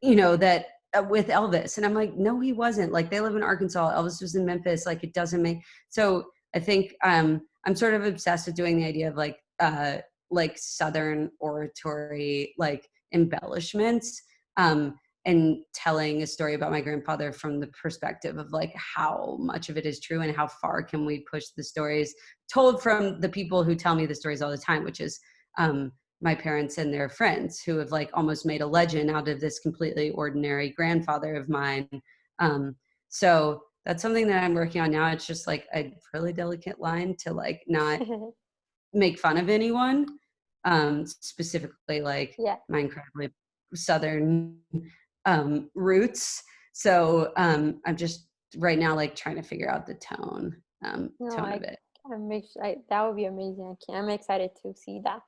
that with Elvis. And I'm like, no, he wasn't. Like, they live in Arkansas. Elvis was in Memphis. Like, it doesn't make, so I think I'm sort of obsessed with doing the idea of like Southern oratory, like embellishments, and telling a story about my grandfather from the perspective of like how much of it is true and how far can we push the stories told from the people who tell me the stories all the time, which is my parents and their friends, who have like almost made a legend out of this completely ordinary grandfather of mine. So that's something that I'm working on now. It's just like a really delicate line to like not make fun of anyone, specifically like Yeah. my incredibly Southern roots. So I'm just right now like trying to figure out the tone No, of it. that would be amazing. I'm excited to see that.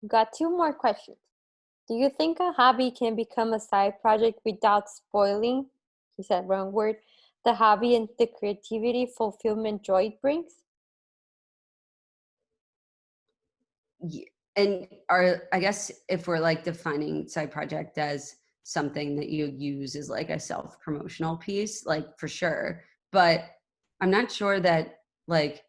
Got two more questions. Do you think a hobby can become a side project without spoiling, he said wrong word, the hobby and the creativity, fulfillment, joy it brings? And I guess if we're like defining side project as something that you use as like a self-promotional piece, like for sure, but I'm not sure that like,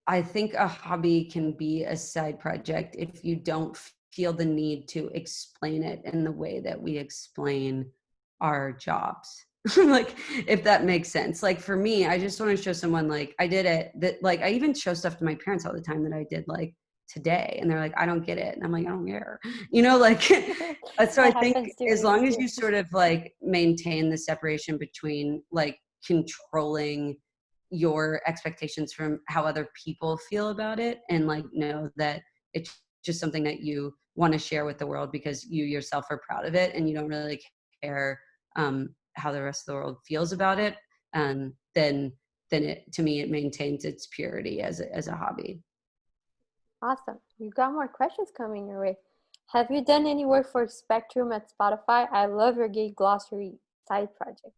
I think a hobby can be a side project if you don't feel the need to explain it in the way that we explain our jobs. Like, if that makes sense. Like for me, I just want to show someone like I did it, that like I even show stuff to my parents all the time that I did like today, and they're like, I don't get it. And I'm like, I don't care. Like so I That think happens to as me long as too. you sort of like maintain the separation between like controlling your expectations from how other people feel about it, and like know that it's just something that you want to share with the world because you yourself are proud of it, and you don't really care how the rest of the world feels about it, then it, to me, it maintains its purity as a hobby. Awesome. You got more questions coming your way. Have you done any work for Spectrum at Spotify? I love your gay glossary side project.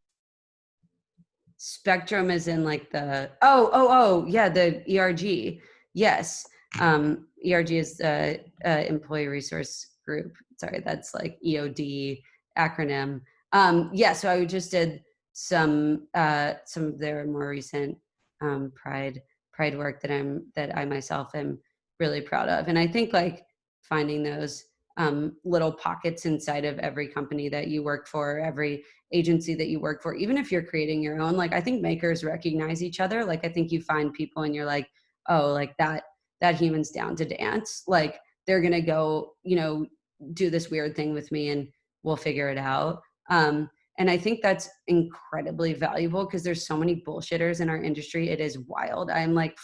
Spectrum is in like the yeah, the ERG. Yes. ERG is the employee resource group. Sorry, that's like EOD acronym. Yeah, so I just did some of their more recent pride work that I myself am really proud of. And I think like finding those little pockets inside of every company that you work for, every agency that you work for, even if you're creating your own, like I think makers recognize each other. Like I think you find people and you're like, oh, like that human's down to dance. Like they're gonna go, do this weird thing with me and we'll figure it out. And I think that's incredibly valuable because there's so many bullshitters in our industry. It is wild. I'm like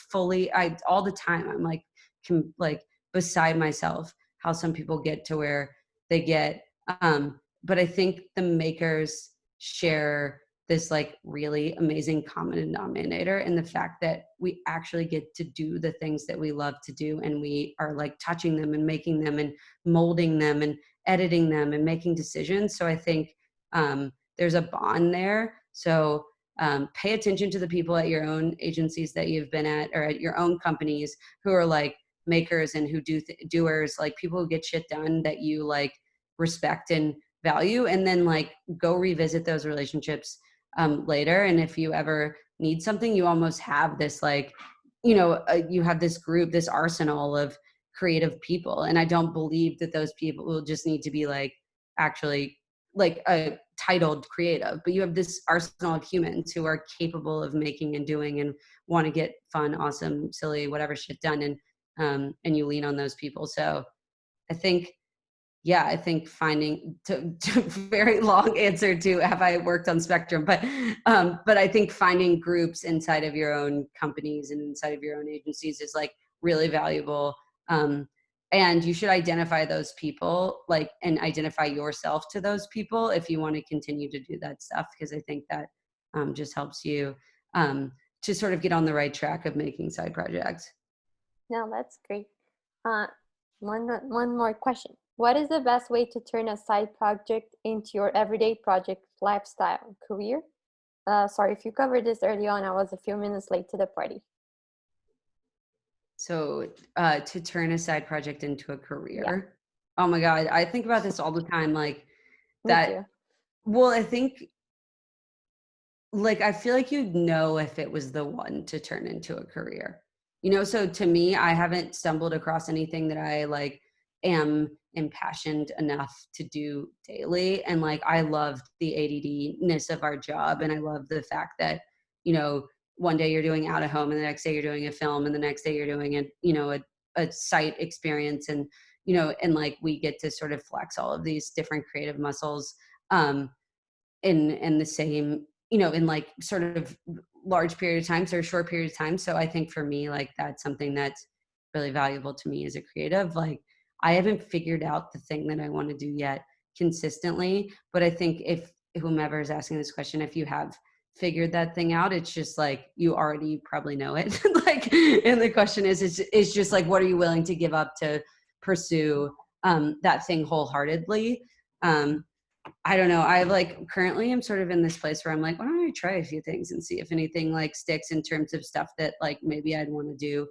all the time, I'm like, beside myself how some people get to where they get. But I think the makers share this like really amazing common denominator in the fact that we actually get to do the things that we love to do, and we are like touching them and making them and molding them and editing them and making decisions. So I think there's a bond there. So pay attention to the people at your own agencies that you've been at, or at your own companies, who are like makers and who doers, like people who get shit done that you like respect and value, and then like go revisit those relationships later. And if you ever need something, you almost have this like, you have this group, this arsenal of creative people. And I don't believe that those people will just need to be like actually like a titled creative, but you have this arsenal of humans who are capable of making and doing and want to get fun, awesome, silly, whatever shit done. And you lean on those people. So I think finding to very long answer to have I worked on Spectrum, but I think finding groups inside of your own companies and inside of your own agencies is like really valuable. And you should identify those people, like, and identify yourself to those people if you want to continue to do that stuff, because I think that just helps you to sort of get on the right track of making side projects. No, that's great. One more question. What is the best way to turn a side project into your everyday project lifestyle, career? Sorry if you covered this early on. I was a few minutes late to the party. So to turn a side project into a Yeah, career. Oh my God. I think about this all the time. Like me that. too. Well, I think like I feel like you'd know if it was the one to turn into a career. So to me, I haven't stumbled across anything that I like am impassioned enough to do daily. And like I love the ADD-ness of our job. And I love the fact that, one day you're doing out of home and the next day you're doing a film and the next day you're doing a site experience and like we get to sort of flex all of these different creative muscles. In the same, in like sort of large period of times or short period of time. So I think for me, like that's something that's really valuable to me as a creative. Like I haven't figured out the thing that I want to do yet consistently, but I think if whomever is asking this question, if you have figured that thing out, it's just like you already probably know it. Like, and the question is just like, what are you willing to give up to pursue that thing wholeheartedly? I don't know. I like currently I'm sort of in this place where I'm like, why don't I try a few things and see if anything like sticks in terms of stuff that like maybe I'd want to do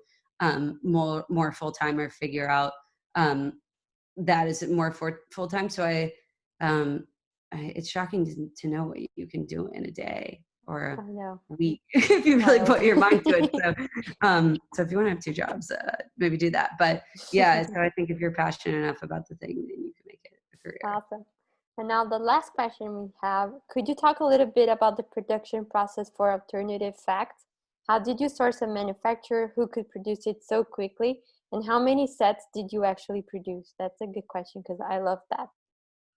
more full time or figure out that is more for full time. So it's shocking to know what you can do in a day or I know. a week if you really put your mind to it. Wild. So if you want to have two jobs, maybe do that. But yeah, so I think if you're passionate enough about the thing, then you can make it a career. Awesome. And now the last question we have, could you talk a little bit about the production process for alternative facts? How did you source a manufacturer who could produce it so quickly? And how many sets did you actually produce? That's a good question because I love that.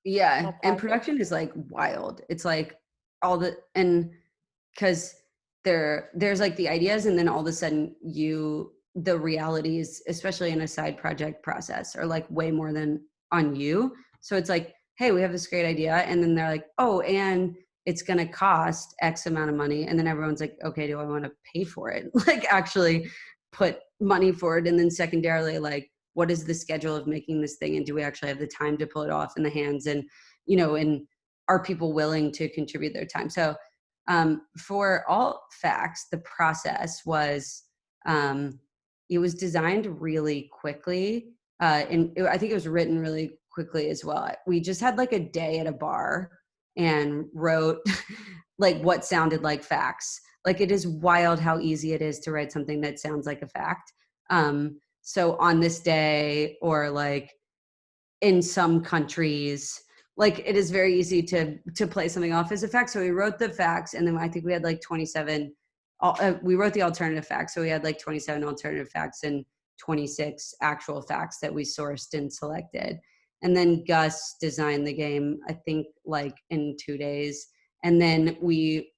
Yeah, and Project. production is like wild. It's like and because there's like the ideas and then all of a sudden the realities, especially in a side project process, are like way more than on you. So it's like, hey, we have this great idea, and then they're like, oh, and it's going to cost X amount of money, and then everyone's like, okay, do I want to pay for it? Like actually put money for it, and then secondarily, like, what is the schedule of making this thing, and do we actually have the time to pull it off in the hands, and and are people willing to contribute their time? So for all facts, the process was it was designed really quickly, and I think it was written really quickly as well. We just had like a day at a bar and wrote like what sounded like facts. Like it is wild how easy it is to write something that sounds like a fact. So on this day, or like in some countries, like it is very easy to play something off as a fact. So we wrote the facts, and then I think we had like 27. We wrote the alternative facts, so we had like 27 alternative facts and 26 actual facts that we sourced and selected. And then Gus designed the game, I think like in 2 days. And then we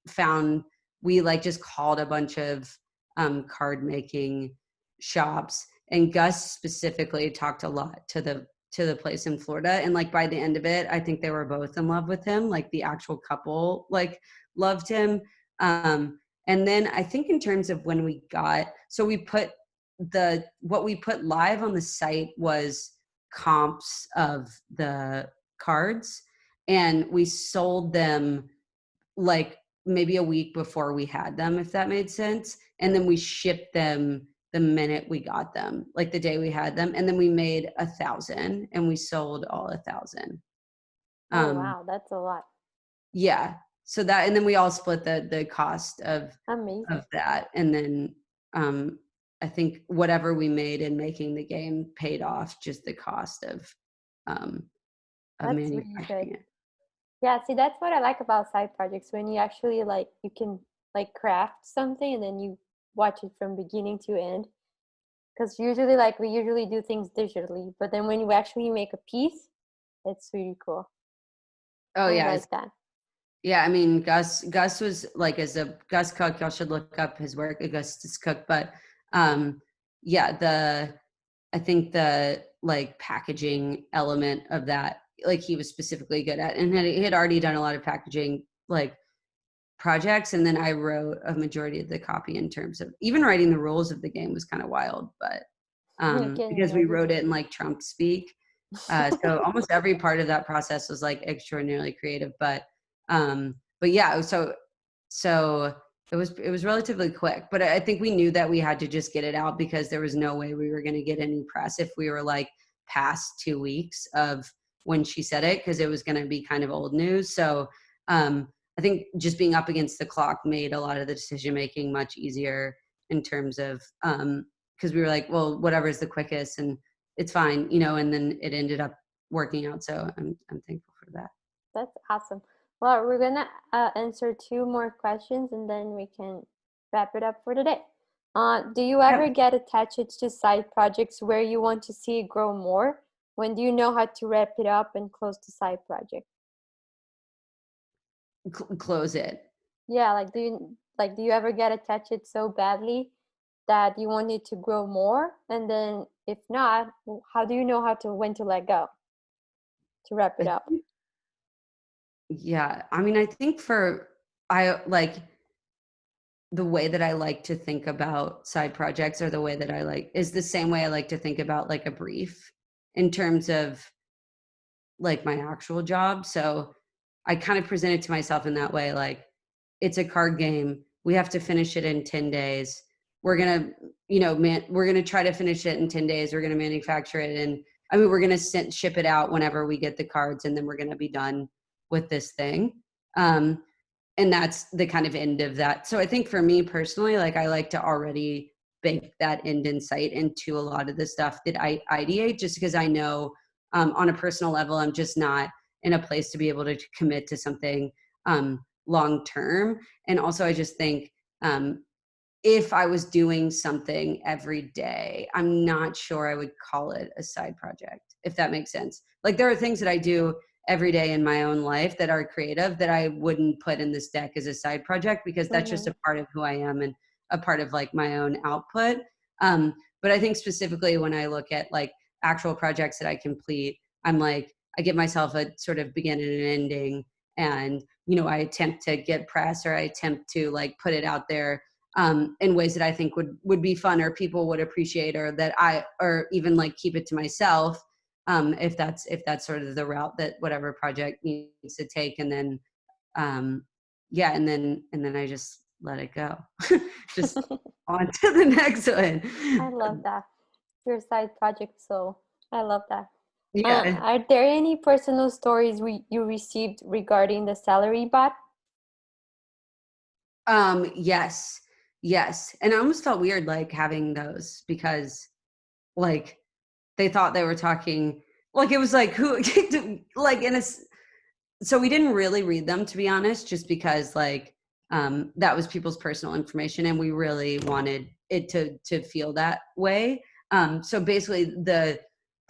like just called a bunch of card making shops, and Gus specifically talked a lot to the place in Florida. And like by the end of it, I think they were both in love with him. Like the actual couple like loved him. And then I think in terms of when we put what we put live on the site was comps of the cards, and we sold them like maybe a week before we had them, if that made sense. And then we shipped them the minute we got them, like the day we had them. And then we made 1,000 and we sold all 1,000. Oh, wow. That's a lot. Yeah. So that, and then we all split the cost of Amazing. that. And then I think whatever we made in making the game paid off just the cost of That's really manufacturing good. it. Yeah, see, that's what I like about side projects, when you actually like, you can like craft something and then you watch it from beginning to end. Because usually, like, we usually do things digitally, but then when you actually make a piece, it's really cool. Oh I yeah. like that. Yeah, I mean, Gus was like, as a Gus cook, y'all should look up his work, Augustus Cook. But yeah, I think the like packaging element of that, like he was specifically good at, and he had already done a lot of packaging like projects. And then I wrote a majority of the copy. In terms of even writing the rules of the game was kind of wild, but I can because we imagine. wrote it in like Trump speak. So almost every part of that process was like extraordinarily creative, but But yeah, so it was relatively quick, but I think we knew that we had to just get it out because there was no way we were going to get any press if we were like past 2 weeks of when she said it, because it was going to be kind of old news. So I think just being up against the clock made a lot of the decision making much easier in terms of because we were like, well, whatever's the quickest and it's fine, and then it ended up working out. So I'm thankful for that. That's awesome. Well, we're gonna answer 2 more questions and then we can wrap it up for today. Do you ever get attached to side projects where you want to see it grow more? When do you know how to wrap it up and close the side project? Close it. Yeah, do you ever get attached so badly that you want it to grow more? And then if not, how do you know when to let go to wrap it up? Yeah, I mean, I think I like the way that I like to think about side projects, or the way that is the same way I like to think about like a brief in terms of like my actual job. So I kind of present it to myself in that way, like it's a card game. We have to finish it in 10 days. We're going to, we're going to try to finish it in 10 days. We're going to manufacture it. And I mean, we're going to ship it out whenever we get the cards, and then we're going to be done with this thing. And that's the kind of end of that. So I think for me personally, like I like to already bake that end in sight into a lot of the stuff that I ideate, just because I know on a personal level, I'm just not in a place to be able to commit to something long term. And also I just think if I was doing something every day, I'm not sure I would call it a side project, if that makes sense. Like there are things that I do every day in my own life that are creative that I wouldn't put in this deck as a side project, because that's just a part of who I am and a part of like my own output. But I think specifically when I look at like actual projects that I complete, I'm like, I give myself a sort of beginning and ending, and, I attempt to get press, or I attempt to like put it out there in ways that I think would be fun, or people would appreciate, or or even like keep it to myself. If that's sort of the route that whatever project needs to take. And then, and then I just let it go, just on to the next one. I love that. Your side project. So I love that. Yeah. Are there any personal stories you received regarding the salary bot? Yes. And I almost felt weird, like having those, because like they thought they were talking, like it was like who, like so we didn't really read them, to be honest, just because like that was people's personal information, and we really wanted it to feel that way. So basically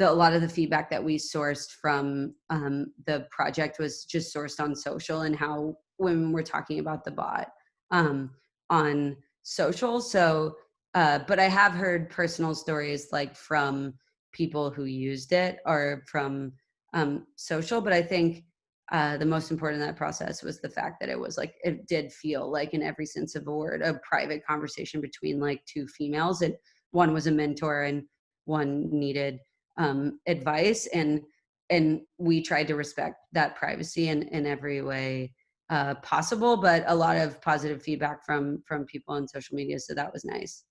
a lot of the feedback that we sourced from the project was just sourced on social, and how when we're talking about the bot on social. So but I have heard personal stories like from people who used it, or from social. But I think the most important in that process was the fact that it was like, it did feel like, in every sense of the word, a private conversation between like two females, and one was a mentor and one needed advice, and we tried to respect that privacy in every way possible. But a lot of positive feedback from people on social media, so that was nice.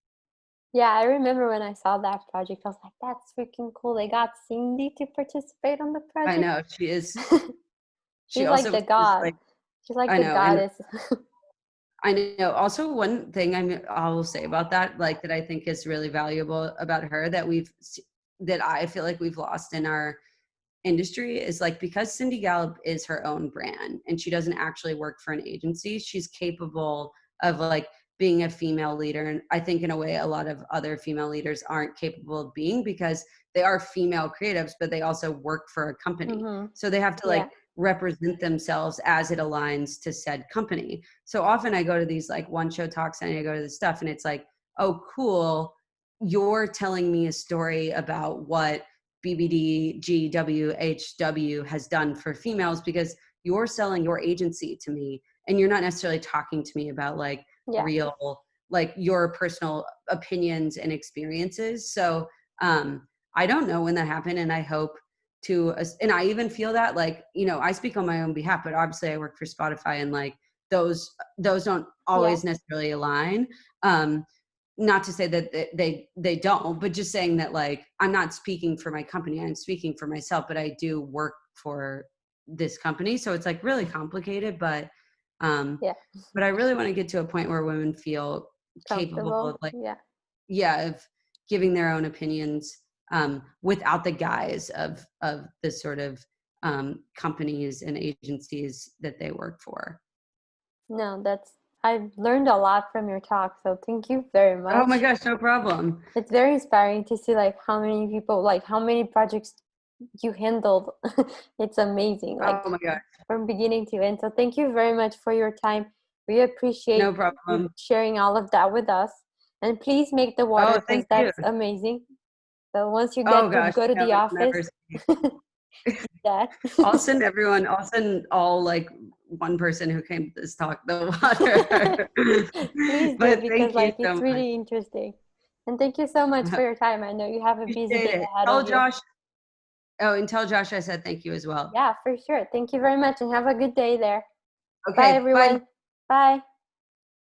Yeah, I remember when I saw that project, I was like, that's freaking cool. They got Cindy to participate on the project. I know, she is. She's like the god. She's like the goddess. I know. Also, one thing I will say about that, like that I think is really valuable about her, that I feel like we've lost in our industry, is like, because Cindy Gallup is her own brand and she doesn't actually work for an agency, she's capable of like being a female leader. And I think in a way a lot of other female leaders aren't capable of being, because they are female creatives, but they also work for a company. So they have to like represent themselves as it aligns to said company. So often I go to these like one show talks, and I go to this stuff, and it's like, oh, cool, you're telling me a story about what BBDGWHW has done for females, because you're selling your agency to me, and you're not necessarily talking to me about like real, like your personal opinions and experiences. So I don't know when that happened, and I hope and I even feel that, like, you know, I speak on my own behalf, but obviously I work for Spotify, and like those don't always necessarily align. Not to say that they don't, but just saying that, like, I'm not speaking for my company, I'm speaking for myself, but I do work for this company. So it's like really complicated, but but I really want to get to a point where women feel capable of, like, of giving their own opinions, without the guise of the sort of companies and agencies that they work for. No, I've learned a lot from your talk, so thank you very much. Oh my gosh, no problem. It's very inspiring to see like how many people, like how many projects you handled. It's amazing, like oh my gosh, from beginning to end. So thank you very much for your time. We appreciate no you problem. sharing all of that with us. And please make the water, because thank that's you. amazing. So once you Oh get to gosh, go to no, the it's office, that. I'll send all like one person who came to this talk the water. Please do, But because thank you like so it's much. really interesting. And thank you so much for your time. I know you have a busy Appreciate day it. ahead Tell of you. Josh. Oh, and tell Josh I said thank you as well. Yeah, for sure. Thank you very much, and have a good day there. Okay, Bye, everyone. bye. Bye.